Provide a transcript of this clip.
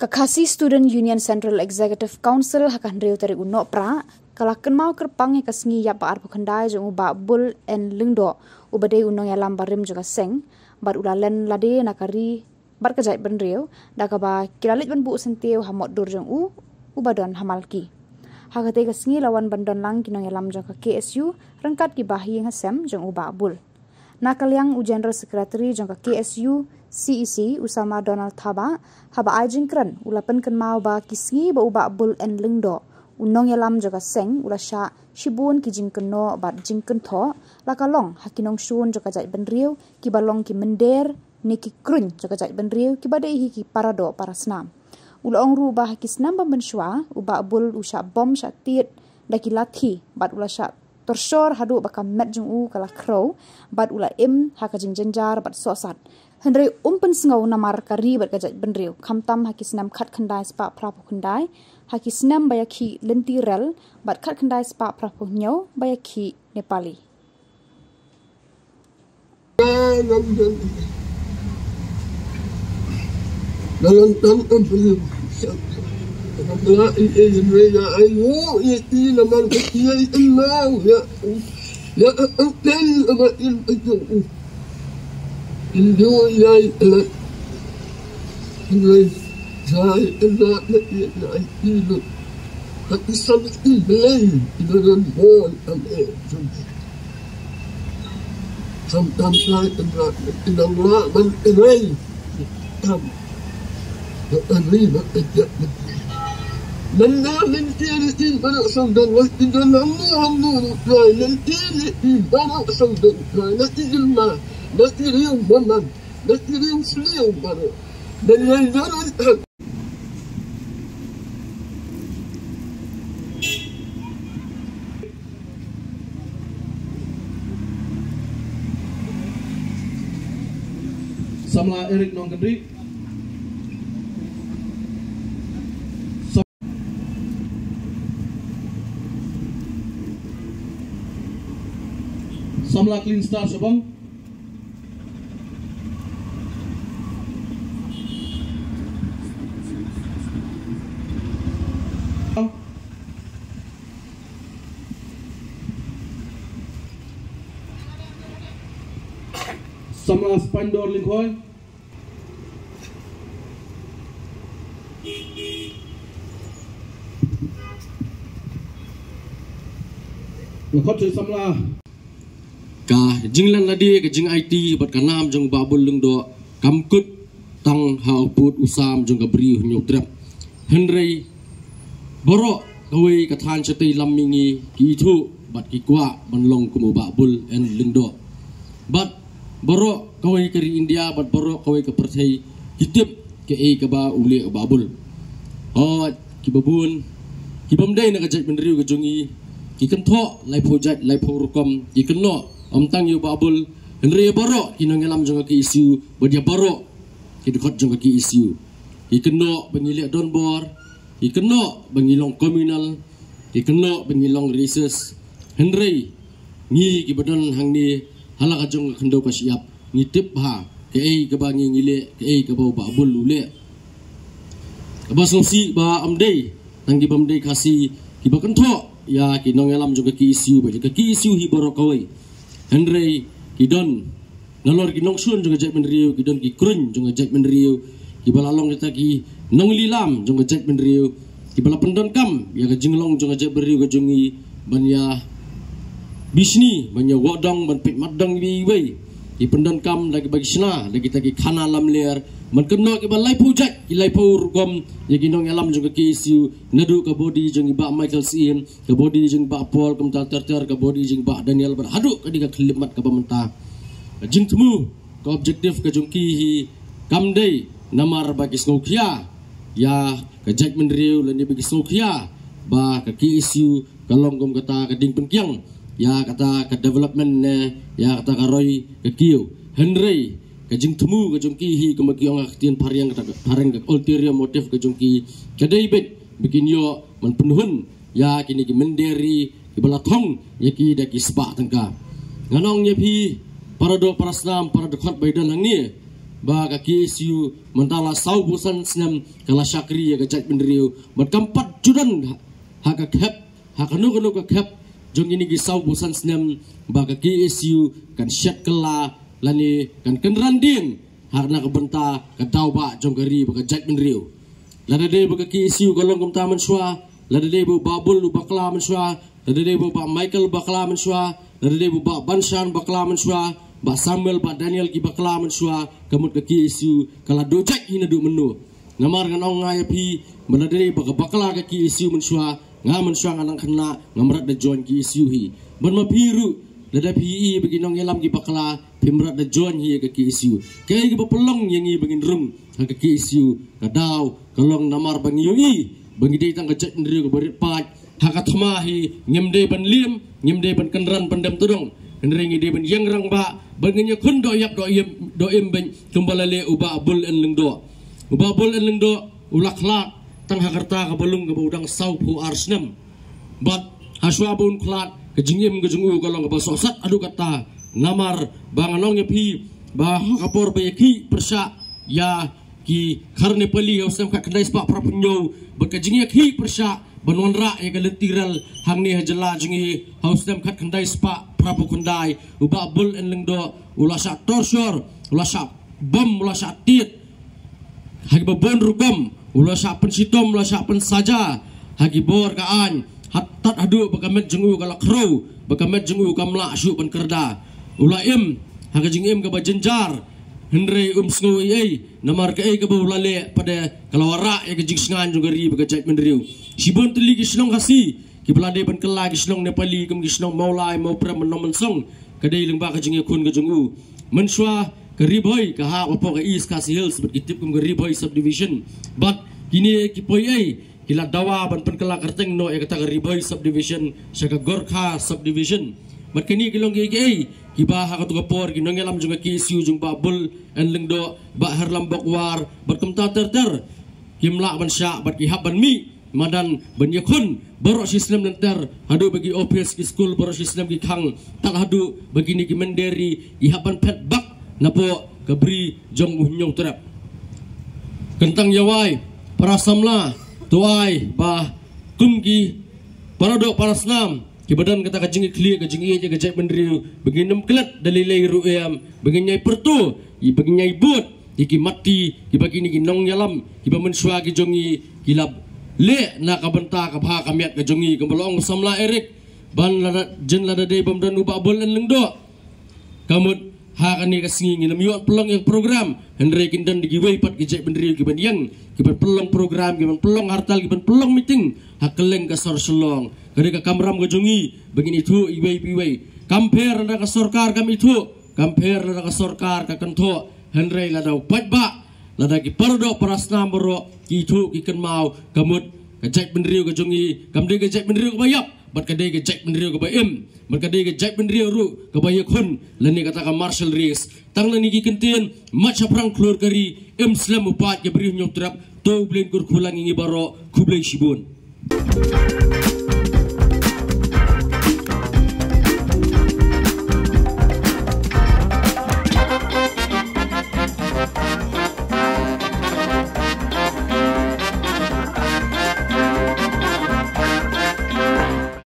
Kakasi Student Union Central Executive Council hakan reu tarik unok pra kalakan mau kerpang yang kasngi ya pa arpo kandai jong uba bul en lingdo ubade unong ya lambarim juga seng bar ulalen lade nakari bar kajai ben reu dakaba kiralit ben bu senteu hamot dur jong ubadon hamalki hakate kasngi lawan bandon lang kinong ya lam jong ka KSU rengkat ki bahi ngasem jong uba bul nakaliang General Secretary jong ka KSU CEC Usama Donald Thaba haba ajingkran ulapan kan mau ba kisngi ba uba bul en lingdo unong yalam jaga seng ula sha shibun ki jingkeno ba jingken tho lakalong hakinong shun jaga jai benriu ki balong ki mender ni ki krun jaga jai benriu ki badai hi ki parado parasnam ula ong ru ba hakisnam ba benshwa uba bul usha bom sha tiet daki lathi bat ula sha torsor hadu baka met jung kala crow bat ula im hakajing jenjar bat sosat Hendrai umpen sengau namar kari berkajat benriu kamtam hakisnam khat khandai spa prapu khandai hakisnam bayaki lenti rel bat khat khandai spa prapu nyau bayaki Nepali Samla Eric Nongkendri Samla Clean Star Sabang Samla Spandor Lingkhoy Lekhot Samla ka jinglan ladi ke jing IT bat kanam jong babul lungdo kamkut tang hauput usam jong kabri nyutrap henrei borok kawe kathan chati lammingi ki thu bat ki kwa banlong kumu babul en lungdo bat borok kawe keri India bat borok kawe ke perthai kitip ke ka ba ule babul o ki babun ki bamdai na kajat benriu ke jongi ki kentho lai project lai program ki keno tang yu babul henry borok kinong alam jong ki isu bodia borok ki dekot jong ki isu ki keno bengilek donbor ki keno bengilong komunal ki keno bengilong reses henry ngi ki badan hang ni halaka jong khendo ka siap ngitip ha ke ke bangi ngile ke ke bau babul ule ba songsi ba amdei nang ki bamdei kasi ki bakentho ya kinong alam jong ki isu ba ki isu hi borok kawai Henry kidon nalor kinong sun jong jek menriu kidon ki krun jong jek menriu ki balalong kita ki nong lilam jong jek menriu ki bala pendon kam ya ka jinglong jong jek beriu ka jongi banya bisni banya wadong ban pit madang bi wei ki pendon kam lagi bagi sna lagi taki khana lam ler man keno ki balai project ki lai pur gom ya kinong alam jong ki isu nadu ka body jong ba Michael Sim ka body jong ba Paul kum ter ka body jong ba Daniel berhaduk ka diga klimat ka pamenta jing temu ka objektif ka jong ki hi kamdei namar bagi snokia ya ka jack menriu lan bagi snokia ba ka ki isu kalong gom kata ka ding penkyang ya kata ka development ne ya kata ka roy ka kiu Henry kajing temu kajong ki hi kemakiong aktian pariang kata pareng ka ulterior motif kajong ki kadai bet bikin yo man penuhun ya kini ki menderi ki balatong ya ki da ki spa tangka nganong nya pi para do paraslam para dekat baidan hang ni ba ka ki isu mentala sau busan senam kala syakri ya ka jat benriu berkampat judan ha ka khap ha kanu ka khap jong ini gi sau busan senam ba ka ki isu kan syat kala lani kan kenran din harna ka benta ka dau ba jong gari ba ka jat benriu lada de ba ka ki isu golong kum taman swa lada de bu babul bakla menswa lada de bu ba Michael bakla menswa lada de bu ba Banshan bakla menswa ba Samuel ba Daniel ki bakla menswa kamut ka ki isu kala dojak hina du menu namar ngan ong ngai pi lada de ba ka bakla ka ki isu menswa nga menswa ngan kena ngamrat da join ki isu hi ban ma piru lada pi bagi nong yelam ki bakla pimrat da join hi ka ki isu kay ki pelong yang i bagi rum ka ki isu ka daw kalong namar bang yui bagi dia tang kecet ndri ko berit pat hakat mahi ngimde ban lim ngimde ban kenran pandam tudong ndri ngi de ban yang rang ba bangnya kun do yap do im ben tumbalale uba bul en lengdo ulak lak tang hakarta ka balung ka udang sau pu arsnam bat haswa bun klat ke jingim ke jungu kalong ka sosat adu kata namar banganong pi ba kapor bayaki persa ya ki karne pali usam ka kendai spa prapunyo berkajingi ki persya banonra ya galetiral hangni hajala jingi hausam kat kendai spa prapukundai ubabul en lengdo ulasa torsor ulasa bom ulasa tit hagi babon rugam ulasa pensitom ulasa pensaja hagi bor kaan hatat hadu bakamet jengu kala kro bakamet jengu kamla syu penkerda ulaim hagi jingim ka bajenjar Henry sngo namar ka ka bulale pada kalawara ya ka jingsangan juga ri baga jait mendriu sibon teli ki snong kasi ki blade ban kala ki snong nepali kum ki snong maulai mau pram menom song ka dei lengba ka jingi kun ka jungu menswa ka riboy ka ha opo ka east kasi hills bet kitip kum ka riboy subdivision but kini ki poi kila dawa ban pen kala karteng no ka ta ka riboy subdivision sa ka gorkha subdivision but kini kilong ki kiba ha ka por kinong yalam juga ki isu jung babul en lengdo ba herlam bakwar berkum ta ter kimla ban sya bat ki haban mi madan ban yakun baro sistem nenter hadu bagi office ki school baro sistem ki khang tak hadu begini ki menderi i haban pet bak napo kabri jong uhnyo terap kentang yawai para samla tuai ba kumki parado parasnam ki badan kata kajing clear kajing je kajai bendriu beginam kelat dalilai ru'am beginyai pertu i beginyai but iki mati ki bagini ki nong yalam ki bamenswa ki jongi kilab le na ka benta ka pha ka miat ka jongi ka bolong samla erik ban lada jen lada de bamdan uba bol en lengdo kamut ha kani ka singi ngina miot pelong yang program Henry kindan digi wei pat ki jai bendriu ki ban yang ki ban pelong program ki ban pelong hartal ki ban pelong meeting hakeleng ka sor selong kari ka kamram ka jongi begini tu iwei piwei kamper na ka sorkar kam itu kamper na ka sorkar ka kanto Henry lada patba lada ki pardo parasna boro ki itu ki kenmau kamut ka jai bendriu ka jongi kamde ka jai bendriu ka bayap bat ka de ka jai bendriu ka bayem bat ka de ka jai bendriu ru ka bayakun lani kata ka marshal race tang lani ki kentien macha prang klor kari slam upat ke beri nyotrap to blen kur khulang ingi baro kublai shibun